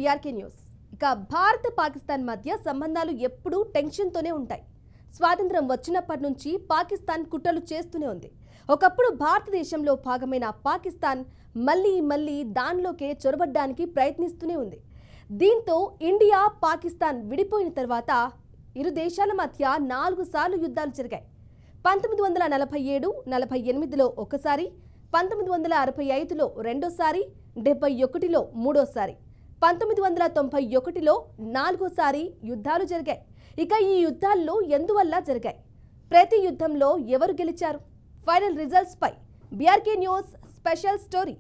BRK news. ఇక భారత్ పాకిస్తాన్ మధ్య సంబంధాలు ఎప్పుడూ టెన్షన్తోనే ఉంటాయి. స్వాతంత్రం వచ్చినప్పటి నుంచి పాకిస్తాన్ కుట్రలు చేస్తూనే ఉంది. ఒకప్పుడు భారతదేశంలో భాగమైన పాకిస్తాన్ మళ్ళీ దానిలోకే చొరబడ్డానికి ప్రయత్నిస్తూనే ఉంది. దీంతో ఇండియా పాకిస్తాన్ విడిపోయిన తర్వాత ఇరు దేశాల మధ్య 4 సార్లు యుద్ధాలు జరిగాయి. 1947, 48లో ఒకసారి, 1965లో రెండోసారి, 71లో మూడోసారి, 1991లో నాలుగోసారి యుద్ధాలు జరిగాయి. ఇక ఈ యుద్ధాల్లో ఎందువల్ల జరిగాయి, ప్రతి యుద్ధంలో ఎవరు గెలిచారు, ఫైనల్ రిజల్ట్స్ పై BRK news special story.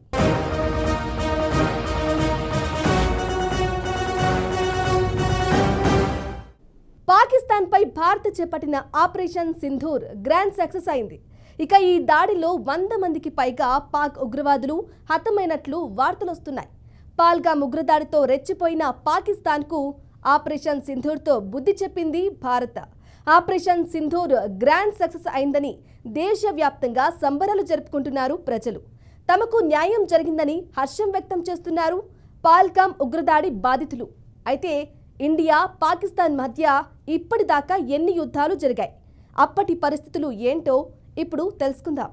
Pakistan పై భారత్ చేపట్టిన ఆపరేషన్ సింధూర్ గ్రాండ్ సక్సెస్ అయింది. ఇక ఈ దాడిలో 100 మందికి పైగా పాక్ ఉగ్రవాదులు హతమైనట్లు వార్తలొస్తున్నాయి. పాల్గామ్ ఉగ్రదాడితో రెచ్చిపోయిన పాకిస్తాన్కు ఆపరేషన్ సింధూర్తో బుద్ధి చెప్పింది Bharat. Operation Sindoor grand success అయిందని దేశవ్యాప్తంగా సంబరాలు జరుపుకుంటున్నారు ప్రజలు. తమకు న్యాయం జరిగిందని హర్షం వ్యక్తం చేస్తున్నారు పాల్గామ్ ఉగ్రదాడి బాధితులు. అయితే ఇండియా పాకిస్తాన్ మధ్య ఇప్పటిదాకా ఎన్ని యుద్ధాలు జరిగాయి, అప్పటి పరిస్థితులు ఏంటో ఇప్పుడు తెలుసుకుందాం.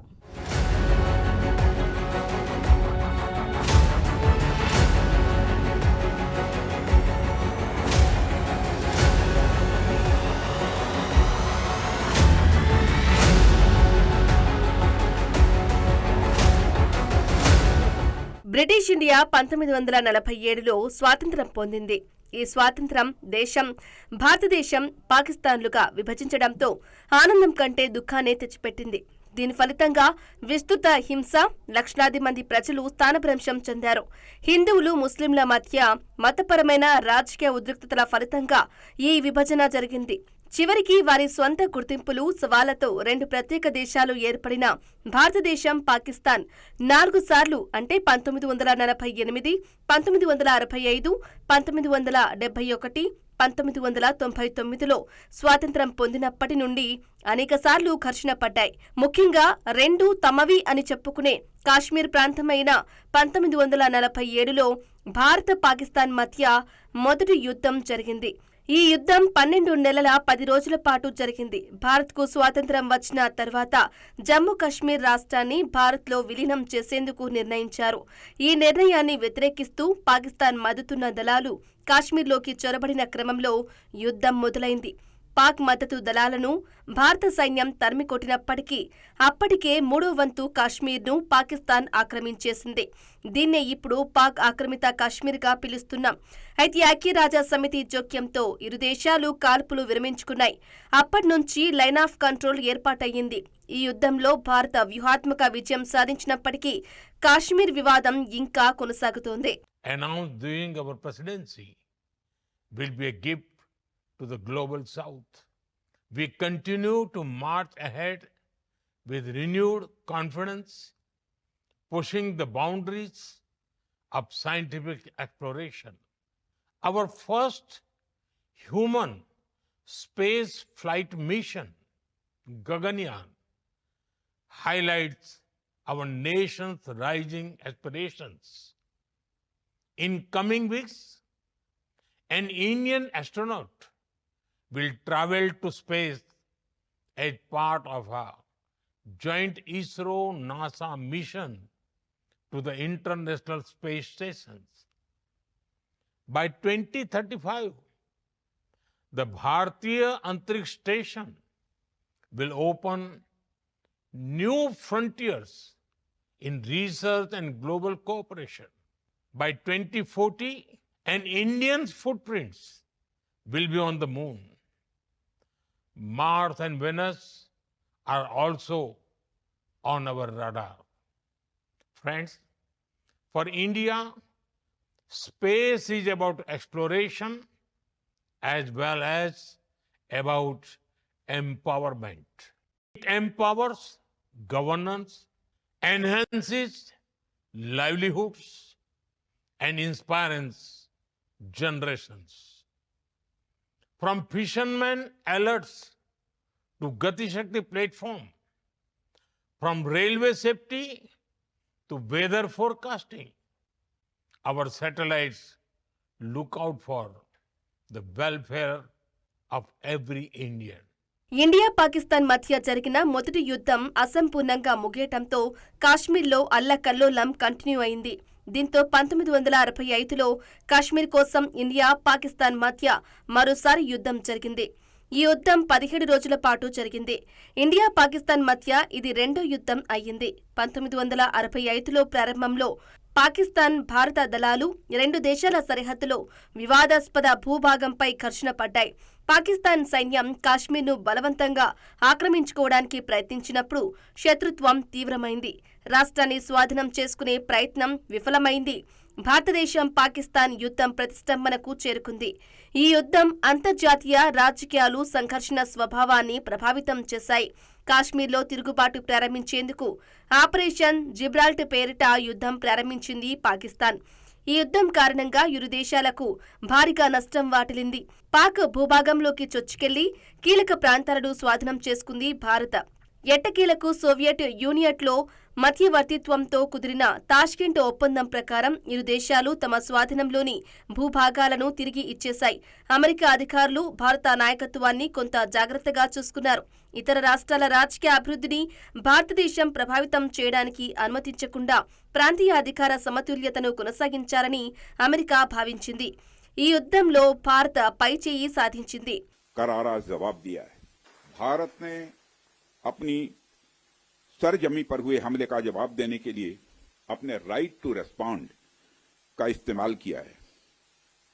బ్రిటిష్ ఇండియా 1947లో స్వాతంత్రం పొందింది. ఈ స్వాతంత్రం దేశం భారతదేశం పాకిస్తాన్లుగా విభజించడంతో ఆనందం కంటే దుఃఖాన్నే తెచ్చిపెట్టింది. దీని ఫలితంగా విస్తృత హింస, లక్షలాది మంది ప్రజలు స్థానభ్రంశం చెందారు. హిందువులు, ముస్లింల మధ్య మతపరమైన రాజకీయ ఉద్రిక్తతల ఫలితంగా ఈ విభజన జరిగింది. చివరికి వారి స్వంత గుర్తింపులు, సవాళ్లతో 2 ప్రత్యేక దేశాలు ఏర్పడిన భారతదేశం, పాకిస్తాన్ 4 సార్లు అంటే 1948, 1965, 1971, 1999లో స్వాతంత్రం పొందినప్పటి నుండి అనేకసార్లు ఘర్షణ పడ్డాయి. ముఖ్యంగా 2 తమవి అని చెప్పుకునే కాశ్మీర్ ప్రాంతమైన 1947లో భారత పాకిస్తాన్ మధ్య మొదటి యుద్ధం జరిగింది. ఈ యుద్ధం 12 నెలల 10 రోజుల పాటు జరిగింది. భారత్కు స్వాతంత్రం వచ్చిన తర్వాత జమ్మూ కశ్మీర్ రాష్ట్రాన్ని భారత్లో విలీనం చేసేందుకు నిర్ణయించారు. ఈ నిర్ణయాన్ని వ్యతిరేకిస్తూ పాకిస్తాన్ మద్దతున్న దళాలు కాశ్మీర్లోకి చొరబడిన క్రమంలో యుద్ధం మొదలైంది. పాక్ మద్దతు దళాలను భారత సైన్యం తరిమికొట్టినప్పటికీ అప్పటికే 3వ వంతు కాశ్మీర్ను పాకిస్తాన్ ఆక్రమించేసింది. దీన్నే ఇప్పుడు పాక్ ఆక్రమిత కాశ్మీర్గా పిలుస్తున్నాం. అయితే ఐక్యరాజ్య సమితి జోక్యంతో ఇరు దేశాలు కాల్పులు విరమించుకున్నాయి. అప్పటి నుంచి లైన్ ఆఫ్ కంట్రోల్ ఏర్పాటయ్యింది. ఈ యుద్ధంలో భారత వ్యూహాత్మక విజయం సాధించినప్పటికీ కాశ్మీర్ వివాదం ఇంకా కొనసాగుతోంది. To the global south. We continue to march ahead with renewed confidence, pushing the boundaries of scientific exploration. Our first human space flight mission, Gaganyaan, highlights our nation's rising aspirations. In coming weeks, an Indian astronaut will travel to space as part of a joint ISRO-NASA mission to the International Space Stations. By 2035, the Bharatiya Antariksh Station will open new frontiers in research and global cooperation. By 2040, an Indian's footprints will be on the moon. Mars and Venus are also on our radar. Friends, for India, space is about exploration as well as about empowerment. It empowers governance, enhances livelihoods, and inspires generations. From fishermen alerts to Gati Shakti platform, from railway safety to weather forecasting, our satellites look out for the welfare of every Indian. India Pakistan మధ్య జరిగిన మొదటి యుద్ధం అసంపూర్ణంగా ముగియటంతో కాశ్మీర్లో అల్లకల్లోలం continue అయింది. దీంతో 1965లో కాశ్మీర్ కోసం ఇండియా పాకిస్తాన్ మధ్య మరోసారి యుద్ధం జరిగింది. ఈ యుద్ధం 17 రోజుల పాటు జరిగింది. ఇండియా పాకిస్తాన్ మధ్య ఇది రెండో యుద్ధం అయ్యింది. 1965లో ప్రారంభంలో పాకిస్తాన్ భారత దళాలు రెండు దేశాల సరిహద్దులో వివాదాస్పద భూభాగంపై ఘర్షణ పడ్డాయి. పాకిస్తాన్ సైన్యం కాశ్మీర్ను బలవంతంగా ఆక్రమించుకోవడానికి ప్రయత్నించినప్పుడు శత్రుత్వం తీవ్రమైంది. రాష్ట్రాన్ని స్వాధీనం చేసుకునే ప్రయత్నం విఫలమైంది. భారతదేశం పాకిస్తాన్ యుద్ధం ప్రతిష్టంభనకు చేరుకుంది. ఈ యుద్ధం అంతర్జాతీయ రాజకీయాలు సంఘర్షణ స్వభావాన్ని ప్రభావితం చేశాయి. కాశ్మీర్లో తిరుగుబాటు ప్రారంభించేందుకు ఆపరేషన్ జిబ్రాల్టర్ పేరిట యుద్ధం ప్రారంభించింది పాకిస్తాన్. ఈ యుద్ధం కారణంగా ఇరు దేశాలకు భారీగా నష్టం వాటిల్లింది. పాక్ భూభాగంలోకి చొచ్చుకెళ్లి కీలక ప్రాంతాలను స్వాధీనం చేసుకుంది భారత. ఎట్టకేలకు సోవియట్ యూనియన్లో మధ్యవర్తిత్వంతో కుదిరిన తాష్కెంట్ ఒప్పందం ప్రకారం ఇరు దేశాలు తమ స్వాధీనంలోని భూభాగాలను తిరిగి ఇచ్చేశాయి. అమెరికా అధికారులు భారత నాయకత్వాన్ని కొంత జాగ్రత్తగా చూసుకున్నారు. ఇతర రాష్ట్రాల రాజకీయ అభివృద్ధిని భారతదేశం ప్రభావితం చేయడానికి అనుమతించకుండా ప్రాంతీయ అధికార సమతుల్యతను కొనసాగించాలని అమెరికా భావించింది. ఈ యుద్ధంలో భారత పైచేయి సాధించింది. करारा जवाब दिया है। भारत ने अपनी सरजमी पर हुए हमले का जवाब देने के लिए अपने राइट टू रेस्पॉन्ड का इस्तेमाल किया है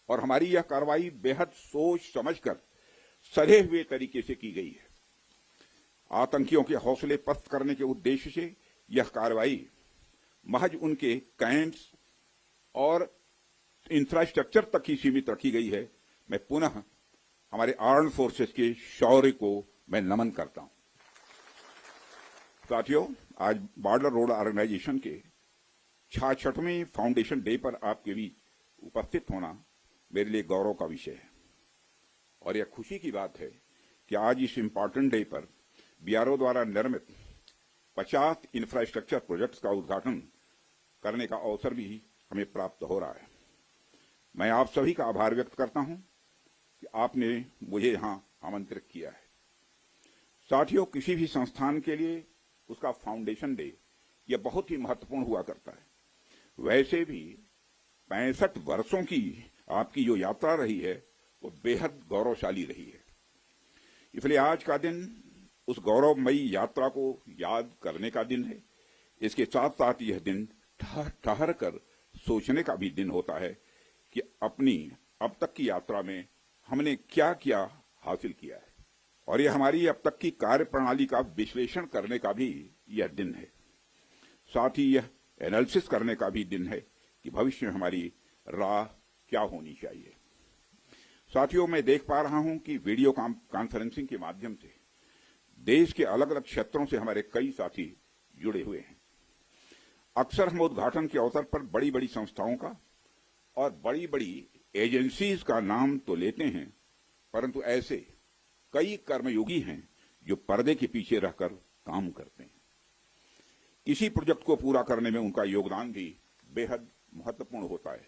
और हमारी यह कार्रवाई बेहद सोच समझकर सधे हुए तरीके से की गई है। आतंकियों के हौसले पस्त करने के उद्देश्य से यह कार्रवाई महज उनके कैंप्स और इंफ्रास्ट्रक्चर तक ही सीमित रखी गई है। मैं पुनः हमारे आर्म्ड फोर्सेस के शौर्य को मैं नमन करता हूं। साथियों, आज बॉर्डर रोड ऑर्गेनाइजेशन के 66वें फाउंडेशन डे पर आपके बीच उपस्थित होना मेरे लिए गौरव का विषय है और यह खुशी की बात है कि आज इस इम्पोर्टेंट डे पर बीआरओ द्वारा निर्मित 50 इंफ्रास्ट्रक्चर प्रोजेक्ट्स का उद्घाटन करने का अवसर भी हमें प्राप्त हो रहा है। मैं आप सभी का आभार व्यक्त करता हूं कि आपने मुझे यहां आमंत्रित किया है। साथियों, किसी भी संस्थान के लिए उसका फाउंडेशन डे यह बहुत ही महत्वपूर्ण हुआ करता है। वैसे भी 65 वर्षों की आपकी जो यात्रा रही है वो बेहद गौरवशाली रही है। इसलिए आज का दिन उस गौरवमयी यात्रा को याद करने का दिन है। इसके साथ साथ यह दिन ठहर कर सोचने का भी दिन होता है कि अपनी अब तक की यात्रा में हमने क्या क्या हासिल किया है और यह हमारी अब तक की कार्य प्रणाली का विश्लेषण करने का भी यह दिन है। साथ ही यह एनालिसिस करने का भी दिन है कि भविष्य में हमारी राह क्या होनी चाहिए। साथियों, मैं देख पा रहा हूं कि वीडियो कॉन्फ्रेंसिंग के माध्यम से देश के अलग अलग क्षेत्रों से हमारे कई साथी जुड़े हुए हैं। अक्सर हम उद्घाटन के अवसर पर बड़ी बड़ी संस्थाओं का और बड़ी बड़ी एजेंसीज का नाम तो लेते हैं, परंतु ऐसे कई कर्मयोगी हैं जो पर्दे के पीछे रहकर काम करते हैं। किसी प्रोजेक्ट को पूरा करने में उनका योगदान भी बेहद महत्वपूर्ण होता है।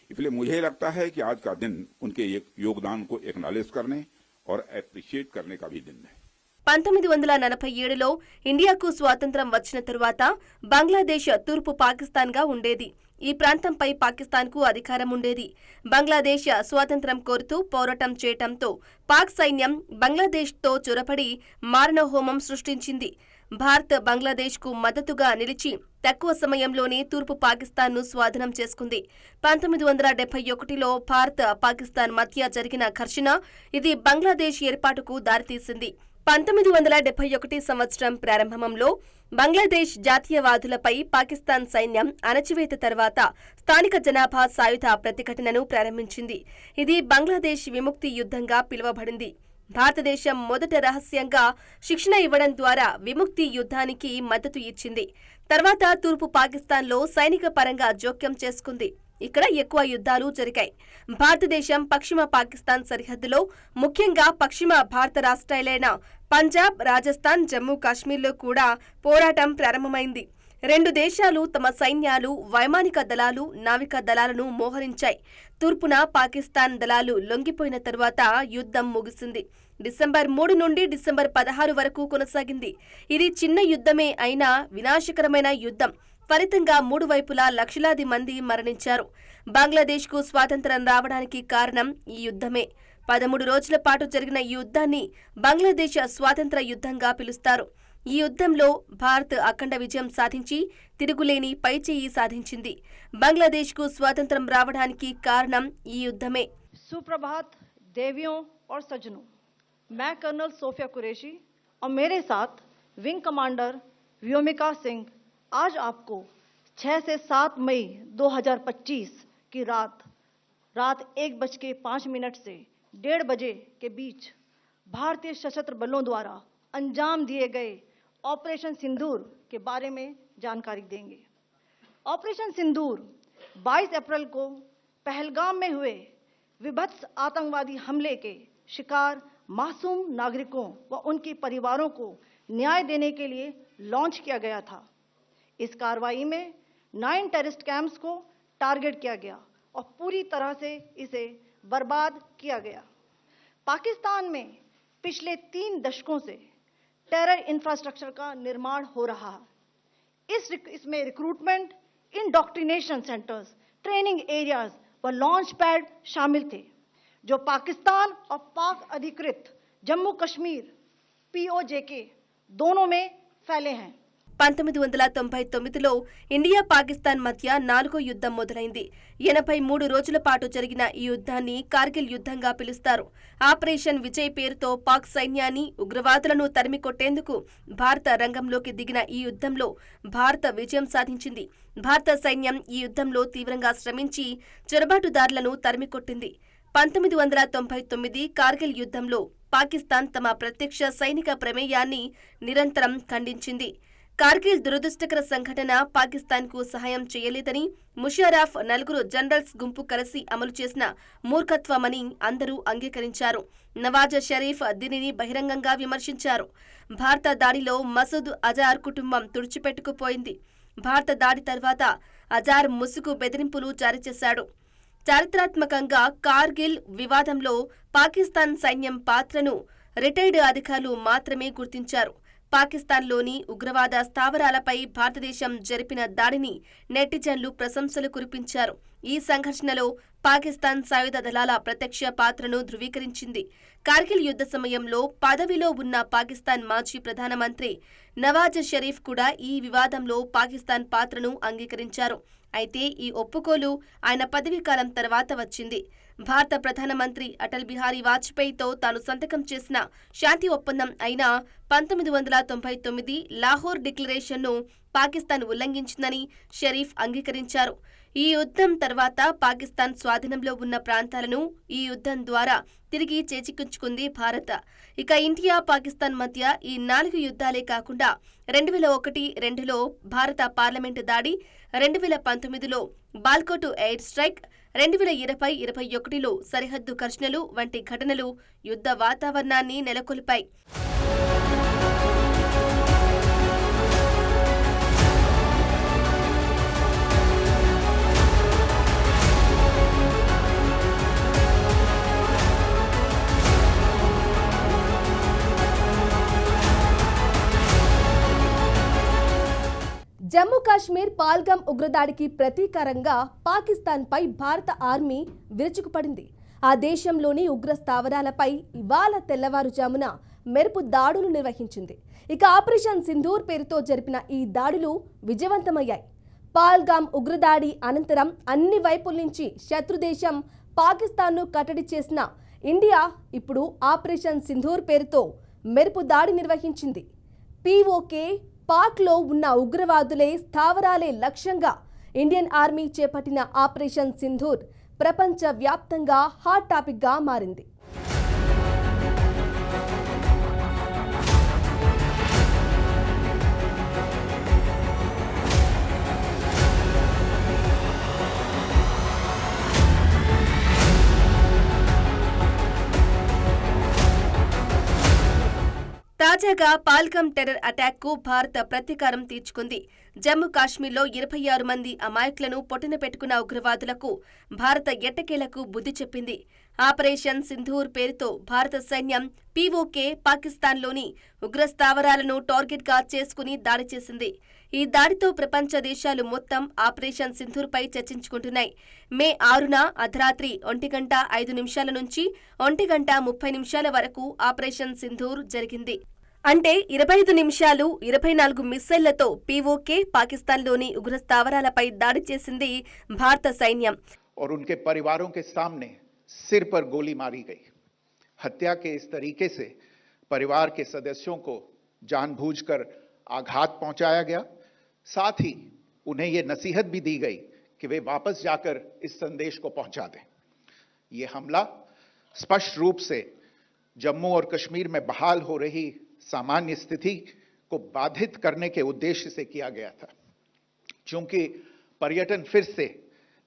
इसलिए मुझे लगता है कि आज का दिन उनके योगदान को एक्नॉलेज करने और अप्रिशिएट करने का भी दिन है। 1947లో ఇండియాకు స్వాతంత్ర్యం వచ్చిన తరువాత బంగ్లాదేశ్ తూర్పు పాకిస్తాన్గా ఉండేది. ఈ ప్రాంతంపై పాకిస్తాన్కు అధికారం ఉండేది. బంగ్లాదేశ్ స్వాతంత్ర్యం కోరుతూ పోరాటం చేయటంతో పాక్ సైన్యం బంగ్లాదేశ్తో చొరబడి మారణహోమం సృష్టించింది. భారత్ బంగ్లాదేశ్కు మద్దతుగా నిలిచి తక్కువ సమయంలోనే తూర్పు పాకిస్తాన్ను స్వాధీనం చేసుకుంది. 1971లో భారత్ పాకిస్తాన్ మధ్య జరిగిన ఘర్షణ ఇది బంగ్లాదేశ్ ఏర్పాటుకు దారితీసింది. 1971 సంవత్సరం ప్రారంభంలో బంగ్లాదేశ్ జాతీయవాదులపై పాకిస్తాన్ సైన్యం అణచివేత తర్వాత స్థానిక జనాభా సాయుధ ప్రతిఘటనను ప్రారంభించింది. ఇది బంగ్లాదేశ్ విముక్తి యుద్ధంగా పిలువబడింది. భారతదేశం మొదట రహస్యంగా శిక్షణ ఇవ్వడం ద్వారా విముక్తి యుద్ధానికి మద్దతు ఇచ్చింది. తర్వాత తూర్పు పాకిస్తాన్లో సైనిక పరంగా జోక్యం చేసుకుంది. ఇక్కడ ఎక్కువ యుద్ధాలు జరిగాయి. భారతదేశం పశ్చిమ పాకిస్తాన్ సరిహద్దులో ముఖ్యంగా పశ్చిమ భారత రాష్ట్రాలైన పంజాబ్, రాజస్థాన్, జమ్మూ కాశ్మీర్లో కూడా పోరాటం ప్రారంభమైంది. రెండు దేశాలు తమ సైన్యాలు, వైమానిక దళాలు, నావికా దళాలను మోహరించాయి. తూర్పున పాకిస్తాన్ దళాలు లొంగిపోయిన తరువాత యుద్ధం ముగిసింది. డిసెంబర్ 3 నుండి డిసెంబర్ 16 వరకు కొనసాగింది. ఇది చిన్న యుద్ధమే అయినా వినాశకరమైన యుద్ధం. ఫలితంగా 3 వైపులా లక్షలాది మంది మరణించారు. బంగ్లాదేశ్కు స్వాతంత్ర్యం రావడానికి కారణం ఈ యుద్ధమే. 13 రోజుల పాటు జరిగిన ఈ యుద్ధాన్ని బంగ్లాదేశ్ స్వాతంత్ర యుద్ధంగా పిలుస్తారు. ఈ యుద్ధంలో భారత్ అఖండ విజయం సాధించి తిరుగులేని పైచేయి సాధించింది. బంగ్లాదేశ్కు స్వాతంత్ర్యం రావడానికి కారణం ఈ యుద్ధమే. सुप्रभात देवियों और सज्जनों, मैं कर्नल सोफिया कुरैशी और मेरे साथ विंग कमांडर व्योमिका सिंह आज आपको 6 से 7 मई 2025 की रात 1:05 से 1:30 बजे के बीच भारतीय सशस्त्र बलों द्वारा अंजाम दिए गए ऑपरेशन सिंदूर के बारे में जानकारी देंगे। ऑपरेशन सिंदूर 22 अप्रैल को पहलगाम में हुए विभत्स आतंकवादी हमले के शिकार मासूम नागरिकों व उनके परिवारों को न्याय देने के लिए लॉन्च किया गया था। इस कार्रवाई में 9 टेररिस्ट कैंप्स को टारगेट किया गया और पूरी तरह से इसे बर्बाद किया गया। पाकिस्तान में पिछले 3 दशकों से टेरर इंफ्रास्ट्रक्चर का निर्माण हो रहा है। इसमें recruitment, indoctrination centres, training areas व लॉन्च पैड शामिल थे, जो पाकिस्तान और पाक अधिकृत जम्मू कश्मीर POJK दोनों में फैले हैं। 1999లో ఇండియా పాకిస్తాన్ మధ్య 4వ యుద్ధం మొదలైంది. 83 రోజుల పాటు జరిగిన ఈ యుద్ధాన్ని కార్గిల్ యుద్ధంగా పిలుస్తారు. ఆపరేషన్ విజయ్ పేరుతో పాక్ సైన్యాన్ని, ఉగ్రవాదులను తరిమికొట్టేందుకు భారత రంగంలోకి దిగిన ఈ యుద్ధంలో భారత విజయం సాధించింది. భారత సైన్యం ఈ యుద్ధంలో తీవ్రంగా శ్రమించి చొరబాటుదారులను తరిమికొట్టింది. 1999 కార్గిల్ యుద్ధంలో పాకిస్తాన్ తమ ప్రత్యక్ష సైనిక ప్రమేయాన్ని నిరంతరం ఖండించింది. కార్గిల్ దురదృష్టకర సంఘటన పాకిస్తాన్కు సహాయం చేయలేదని, ముషర్రఫ్ 4 జనరల్స్ గుంపు కలిసి అమలు చేసిన మూర్ఖత్వమని అందరూ అంగీకరించారు. నవాజ్ షరీఫ్ దీనిని బహిరంగంగా విమర్శించారు. భారత దాడిలో మసూద్ అజార్ కుటుంబం తుడిచిపెట్టుకుపోయింది. భారత దాడి తర్వాత అజార్ ముసుగు బెదిరింపులు జారీ చేశాడు. చారిత్రాత్మకంగా కార్గిల్ వివాదంలో పాకిస్తాన్ సైన్యం పాత్రను రిటైర్డ్ అధికారులు మాత్రమే గుర్తించారు. పాకిస్తాన్లోని ఉగ్రవాద స్థావరాలపై భారతదేశం జరిపిన దాడిని నెటిజన్లు ప్రశంసలు కురిపించారు. ఈ సంఘర్షణలో పాకిస్తాన్ సాయుధ దళాల ప్రత్యక్ష పాత్రను ధృవీకరించింది. కార్గిల్ యుద్ధ సమయంలో పదవిలో ఉన్న పాకిస్తాన్ మాజీ ప్రధానమంత్రి నవాజ్ షరీఫ్ కూడా ఈ వివాదంలో పాకిస్తాన్ పాత్రను అంగీకరించారు. అయితే ఈ ఒప్పుకోలు ఆయన పదవీకాలం తర్వాత వచ్చింది. భారత ప్రధానమంత్రి అటల్ బిహారీ వాజ్పేయితో తాను సంతకం చేసిన శాంతి ఒప్పందం అయిన 1999 లాహోర్ డిక్లరేషన్ను పాకిస్తాన్ ఉల్లంఘించిందని షరీఫ్ అంగీకరించారు. ఈ యుద్ధం తర్వాత పాకిస్తాన్ స్వాధీనంలో ఉన్న ప్రాంతాలను ఈ యుద్ధం ద్వారా తిరిగి చేజిక్కించుకుంది భారత్. ఇక ఇండియా పాకిస్తాన్ మధ్య ఈ 4 యుద్ధాలే కాకుండా 2001-2లో భారత పార్లమెంటు దాడి, 2019లో బాల్కోటు ఎయిర్ స్ట్రైక్, 2020-21లో సరిహద్దు ఘర్షణలు వంటి ఘటనలు యుద్ధ వాతావరణాన్ని నెలకొల్పాయి. జమ్మూ కాశ్మీర్ పాల్గామ్ ఉగ్రదాడికి ప్రతీకారంగా పాకిస్తాన్పై భారత ఆర్మీ విరుచుకుపడింది. ఆ దేశంలోని ఉగ్ర స్థావరాలపై ఇవాళ తెల్లవారుజామున మెరుపు దాడులు నిర్వహించింది. ఇక ఆపరేషన్ సింధూర్ పేరుతో జరిపిన ఈ దాడులు విజయవంతమయ్యాయి. పాల్గామ్ ఉగ్రదాడి అనంతరం అన్ని వైపుల నుంచి శత్రుదేశం పాకిస్తాన్ను కట్టడి చేసిన ఇండియా ఇప్పుడు ఆపరేషన్ సింధూర్ పేరుతో మెరుపు దాడి నిర్వహించింది. POK పాక్లో ఉన్న ఉగ్రవాదులే, స్థావరాలే లక్ష్యంగా ఇండియన్ ఆర్మీ చేపట్టిన ఆపరేషన్ సింధూర్ ప్రపంచ వ్యాప్తంగా హాట్ టాపిక్గా మారింది. తాజాగా తాజాగా పాల్గం టెర్రర్ అటాక్కు భారత్ ప్రతీకారం తీర్చుకుంది. జమ్మూ కాశ్మీర్లో 26 మంది అమాయకులను పొట్టన పెట్టుకున్న ఉగ్రవాదులకు భారత ఎట్టకేలకు బుద్ధి చెప్పింది. ఆపరేషన్ సింధూర్ పేరుతో భారత సైన్యం పీఓకే పాకిస్తాన్లోని ఉగ్రస్థావరాలను టార్గెట్గా చేసుకుని దాడి చేసింది. ఈ దాడితో ప్రపంచ దేశాలు మొత్తం ఆపరేషన్ సింధూర్పై చర్చించుకుంటున్నాయి. మే 6న అర్ధరాత్రి 1:05 నుంచి 1:30 వరకు ఆపరేషన్ సింధూర్ జరిగింది. అంటే 25 నిమిషాలు 24 మిస్సైళ్లతో పీఓకే పాకిస్తాన్లోని ఉగ్రస్థావరాలపై దాడి చేసింది భారత సైన్యం. और उनके परिवारों के सामने सिर पर गोली मारी गई। हत्या के इस तरीके से परिवार के सदस्यों को जानबूझकर आघात पहुंचाया गया। साथ ही उन्हें ये नसीहत भी दी गई कि वे वापस जाकर इस संदेश को पहुंचा दें। ये हमला स्पष्ट रूप से जम्मू और कश्मीर में बहाल हो रही सामान्य स्थिति को बाधित करने के उद्देश्य से किया गया था। चूंकि पर्यटन फिर से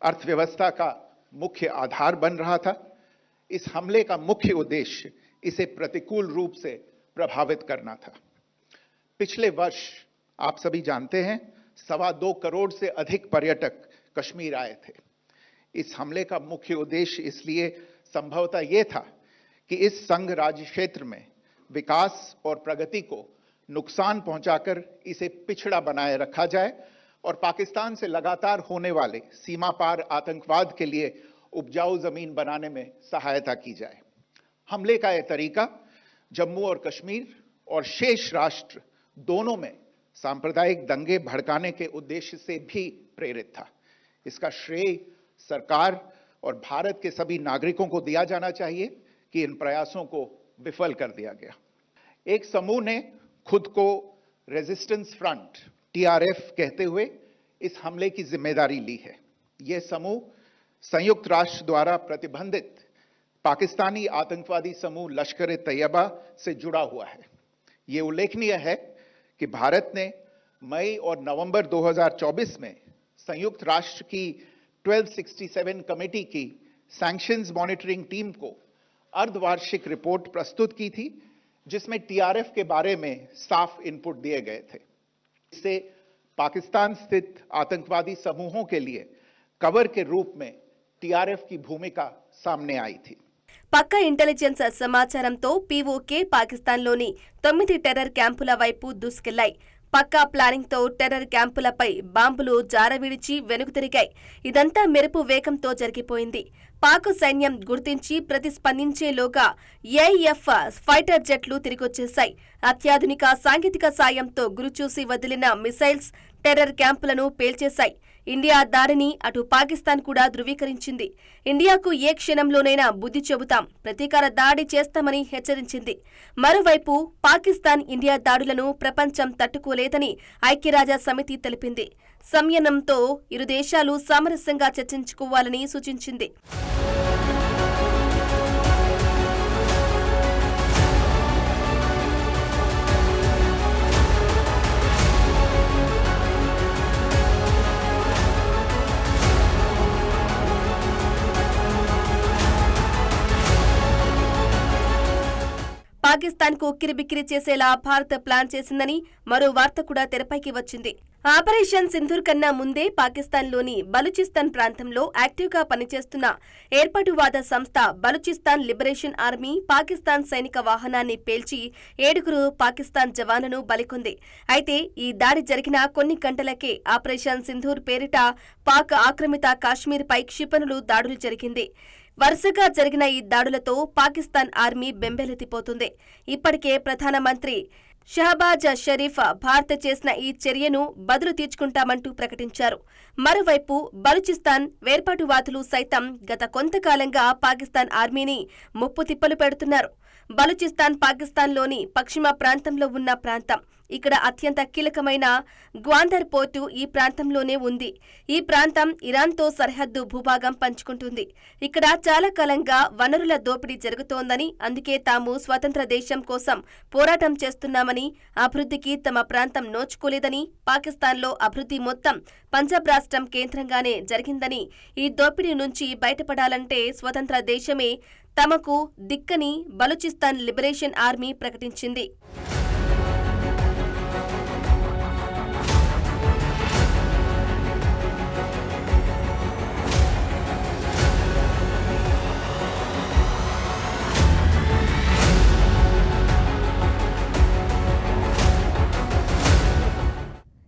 अर्थव्यवस्था का मुख्य आधार बन रहा था, इस हमले का मुख्य उद्देश्य इसे प्रतिकूल रूप से प्रभावित करना था। पिछले वर्ष आप सभी जानते हैं 2.25 करोड़ से अधिक पर्यटक कश्मीर आए थे। इस हमले का मुख्य उद्देश्य इसलिए संभवतः ये था कि इस संघ राज्य क्षेत्र में विकास और प्रगति को नुकसान पहुंचाकर इसे पिछड़ा बनाए रखा जाए और पाकिस्तान से लगातार होने वाले सीमा पार आतंकवाद के लिए उपजाऊ जमीन बनाने में सहायता की जाए। हमले का यह तरीका जम्मू और कश्मीर और शेष राष्ट्र दोनों में सांप्रदायिक दंगे भड़काने के उद्देश्य से भी प्रेरित था। इसका श्रेय सरकार और भारत के सभी नागरिकों को दिया जाना चाहिए कि इन प्रयासों को विफल कर दिया गया। एक समूह ने खुद को रेजिस्टेंस फ्रंट टीआरएफ कहते हुए इस हमले की जिम्मेदारी ली है। यह समूह संयुक्त राष्ट्र द्वारा प्रतिबंधित पाकिस्तानी आतंकवादी समूह लश्कर ए तैयबा से जुड़ा हुआ है। ये उल्लेखनीय है कि भारत ने मई और नवंबर 2024 में संयुक्त राष्ट्र की 1267 कमेटी की सैंक्शंस मॉनिटरिंग टीम को अर्धवार्षिक रिपोर्ट प्रस्तुत की थी, जिसमें टीआरएफ के बारे में साफ इनपुट दिए गए थे। इससे पाकिस्तान स्थित आतंकवादी समूहों के लिए कवर के रूप में टीआरएफ की भूमिका सामने आई थी। పక్కా ఇంటెలిజెన్స్ సమాచారంతో పీఓకే పాకిస్తాన్లోని 9 టెర్రర్ క్యాంపుల వైపు దూసుకెళ్లాయి. పక్కా ప్లానింగ్తో టెర్రర్ క్యాంపులపై బాంబులు జారవిడిచి వెనుక తిరిగాయి. ఇదంతా మెరుపు వేగంతో జరిగిపోయింది. పాక్ సైన్యం గుర్తించి ప్రతిస్పందించేలోగా ఏఐఎఫ్ ఫైటర్ జెట్లు తిరిగొచ్చేశాయి. అత్యాధునిక సాంకేతిక సాయంతో గురిచూసి వదిలిన మిసైల్స్ టెర్రర్ క్యాంపులను పేల్చేశాయి. ఇండియా దాడిని అటు పాకిస్తాన్ కూడా ధృవీకరించింది. ఇండియాకు ఏ క్షణంలోనైనా బుద్ధి చెబుతాం, ప్రతీకార దాడి చేస్తామని హెచ్చరించింది. మరోవైపు పాకిస్తాన్ ఇండియా దాడులను ప్రపంచం తట్టుకోలేదని ఐక్యరాజ్య సమితి తెలిపింది. సంయమనంతో ఇరు దేశాలు సామరస్యంగా చర్చించుకోవాలని సూచించింది. పాకిస్తాన్కు ఉక్కిరిబిక్కిరి చేసేలా భారత్ ప్లాన్ చేసిందని మరో వార్త కూడా తెరపైకి వచ్చింది. ఆపరేషన్ సింధూర్ కన్నా ముందే పాకిస్తాన్లోని బలూచిస్తాన్ ప్రాంతంలో యాక్టివ్గా పనిచేస్తున్న ఏర్పాటువాద సంస్థ బలూచిస్తాన్ లిబరేషన్ ఆర్మీ పాకిస్తాన్ సైనిక వాహనాన్ని పేల్చి 7 పాకిస్తాన్ జవాన్లను బలికొంది. అయితే ఈ దాడి జరిగిన కొన్ని గంటలకే ఆపరేషన్ సింధూర్ పేరిట పాక్ ఆక్రమిత కాశ్మీర్పై క్షిపణులు దాడులు జరిగింది. వరుసగా జరిగిన ఈ దాడులతో పాకిస్తాన్ ఆర్మీ బెంబేలెత్తిపోతుంది. ఇప్పటికే ప్రధానమంత్రి షహబాజ్ షరీఫ్ భారత్ చేసిన ఈ చర్యను బదులు తీర్చుకుంటామంటూ ప్రకటించారు. మరోవైపు బలూచిస్తాన్ వేర్పాటువాదులు సైతం గత కొంతకాలంగా పాకిస్తాన్ ఆర్మీని ముప్పు తిప్పలు పెడుతున్నారు. బలూచిస్తాన్ పాకిస్తాన్లోని పశ్చిమ ప్రాంతంలో ఉన్న ప్రాంతం. ఇక్కడ అత్యంత కీలకమైన గ్వాందర్ పోర్టు ఈ ప్రాంతంలోనే ఉంది. ఈ ప్రాంతం ఇరాన్తో సరిహద్దు భూభాగం పంచుకుంటుంది. ఇక్కడ చాలా కాలంగా వనరుల దోపిడీ జరుగుతోందని, అందుకే తాము స్వతంత్ర దేశం కోసం పోరాటం చేస్తున్నామని, అభివృద్ధికి తమ ప్రాంతం నోచుకోలేదని, పాకిస్తాన్లో అభివృద్ధి మొత్తం పంజాబ్ రాష్ట్రం కేంద్రంగానే జరిగిందని, ఈ దోపిడీ నుంచి బయటపడాలంటే స్వతంత్ర దేశమే తమకు దిక్కని బలూచిస్తాన్ లిబరేషన్ ఆర్మీ ప్రకటించింది.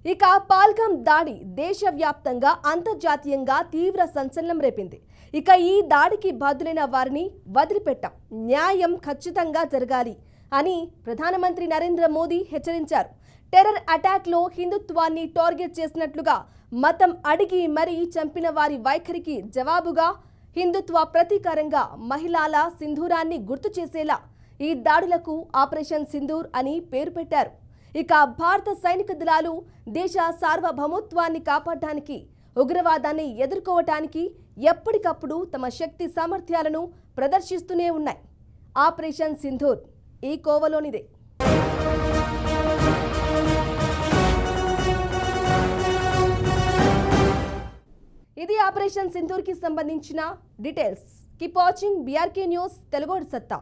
ఇక పాల్గామ్ దాడి దేశవ్యాప్తంగా అంతర్జాతీయంగా తీవ్ర సంచలనం రేపింది. ఇక ఈ దాడికి బాధ్యులైన వారిని వదిలిపెట్టాం, న్యాయం ఖచ్చితంగా జరగాలి అని ప్రధానమంత్రి నరేంద్ర మోదీ హెచ్చరించారు. టెర్రర్ అటాక్లో హిందుత్వాన్ని టార్గెట్ చేసినట్లుగా మతం అడిగి మరీ చంపిన వారి వైఖరికి జవాబుగా హిందుత్వ ప్రతీకారంగా మహిళల సింధూరాన్ని గుర్తు చేసేలా ఈ దాడులకు ఆపరేషన్ సింధూర్ అని పేరు పెట్టారు. ఇక భారత సైనిక దళాలు దేశ సార్వభౌమత్వాన్ని కాపాడడానికి, ఉగ్రవాదాన్ని ఎదుర్కోవటానికి ఎప్పటికప్పుడు తమ శక్తి సామర్థ్యాలను ప్రదర్శిస్తూనే ఉన్నాయి. ఆపరేషన్ సింధూర్ ఈ కోవలోనిదే. ఇది ఆపరేషన్ సింధూర్ కి సంబంధించిన details. Keep watching BRK news Telugu సత్తా.